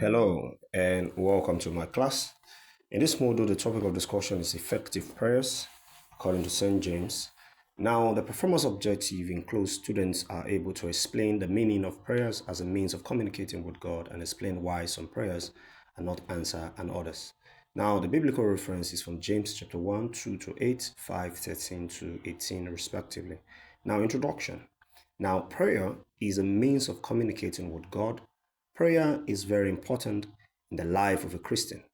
Hello and welcome to my class. In this module, the topic of discussion is effective prayers according to St. James. Now, the performance objective includes students are able to explain the meaning of prayers as a means of communicating with God and explain why some prayers are not answered and others. Now, the biblical reference is from James chapter 1, 2 to 8, 5, 13 to 18 respectively. Now, introduction. Now, prayer is a means of communicating with God. Prayer is very important in the life of a Christian.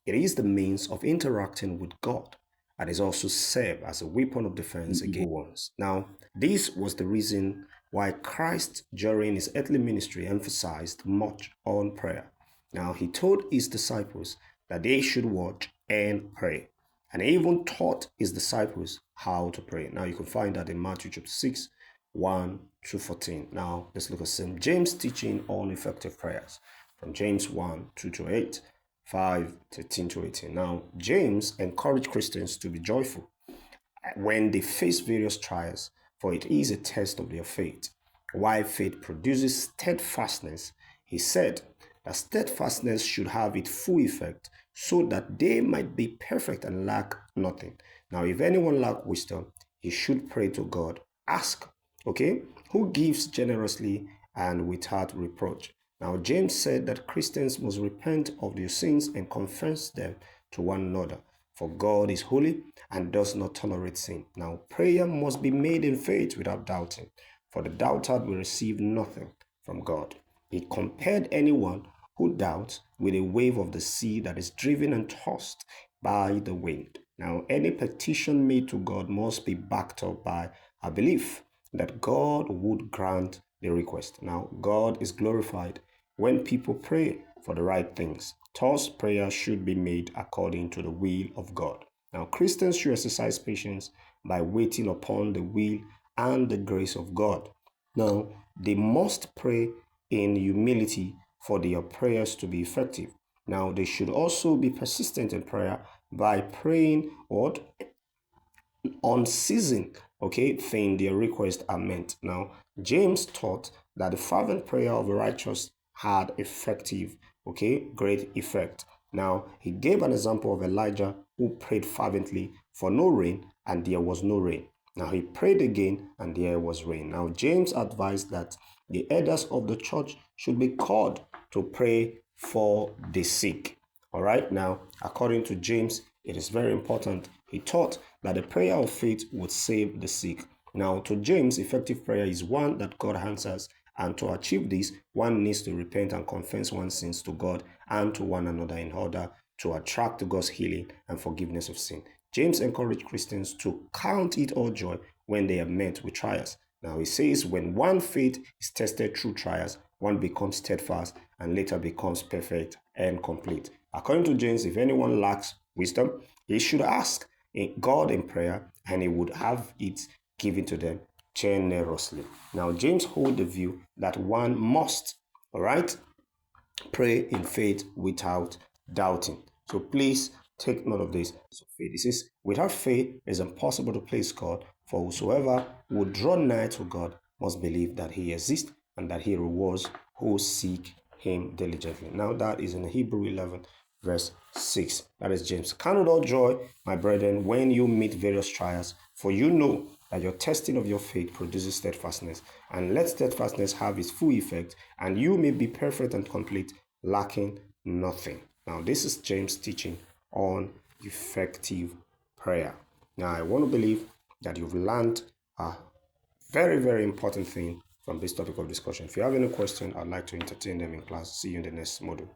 It is the means of interacting with God and is also served as a weapon of defense against ones. Now, this was the reason why Christ during his earthly ministry emphasized much on prayer. Now, he told his disciples that they should watch and pray. And he even taught his disciples how to pray. Now, you can find that in Matthew chapter 6, 1 to 14. Now, let's look at St. James' teaching on effective prayers from James 1, 2 to 8, 5, 13 to 18. Now, James encouraged Christians to be joyful when they face various trials, for it is a test of their faith. While faith produces steadfastness, he said that steadfastness should have its full effect so that they might be perfect and lack nothing. Now, if anyone lack wisdom, he should pray to God, ask, who gives generously and without reproach. Now, James said that Christians must repent of their sins and confess them to one another, for God is holy and does not tolerate sin. Now, prayer must be made in faith without doubting, for the doubter will receive nothing from God. He compared anyone who doubts with a wave of the sea that is driven and tossed by the wind. Now, any petition made to God must be backed up by a belief that God would grant the request. Now, God is glorified when people pray for the right things. Thus, prayer should be made according to the will of God. Now, Christians should exercise patience by waiting upon the will and the grace of God. Now, they must pray in humility for their prayers to be effective. Now, they should also be persistent in prayer by praying or unceasing, thing their requests are meant. Now, James taught that the fervent prayer of the righteous had effective, great effect. Now, he gave an example of Elijah who prayed fervently for no rain and there was no rain. Now, he prayed again and there was rain. Now, James advised that the elders of the church should be called to pray for the sick. All right. Now, according to James, it is very important. He taught that the prayer of faith would save the sick. Now, to James, effective prayer is one that God answers. And to achieve this, one needs to repent and confess one's sins to God and to one another in order to attract God's healing and forgiveness of sin. James encouraged Christians to count it all joy when they are met with trials. Now, he says when one faith is tested through trials, one becomes steadfast and later becomes perfect and complete. According to James, if anyone lacks wisdom, he should ask God in prayer and he would have it given to them generously. Now, James holds the view that one must, pray in faith without doubting. So please take note of this. So faith. It says, without faith, it is impossible to please God, for whosoever would draw nigh to God must believe that he exists and that he rewards who seek him diligently. Now, that is in Hebrew 11, verse 6. That is James. Count it all joy, my brethren, when you meet various trials, for you know that your testing of your faith produces steadfastness. And let steadfastness have its full effect, and you may be perfect and complete, lacking nothing. Now, this is James' teaching on effective prayer. Now, I want to believe that you've learned a very, very important thing from this topic of discussion. If you have any question, I'd like to entertain them in class. See you in the next module.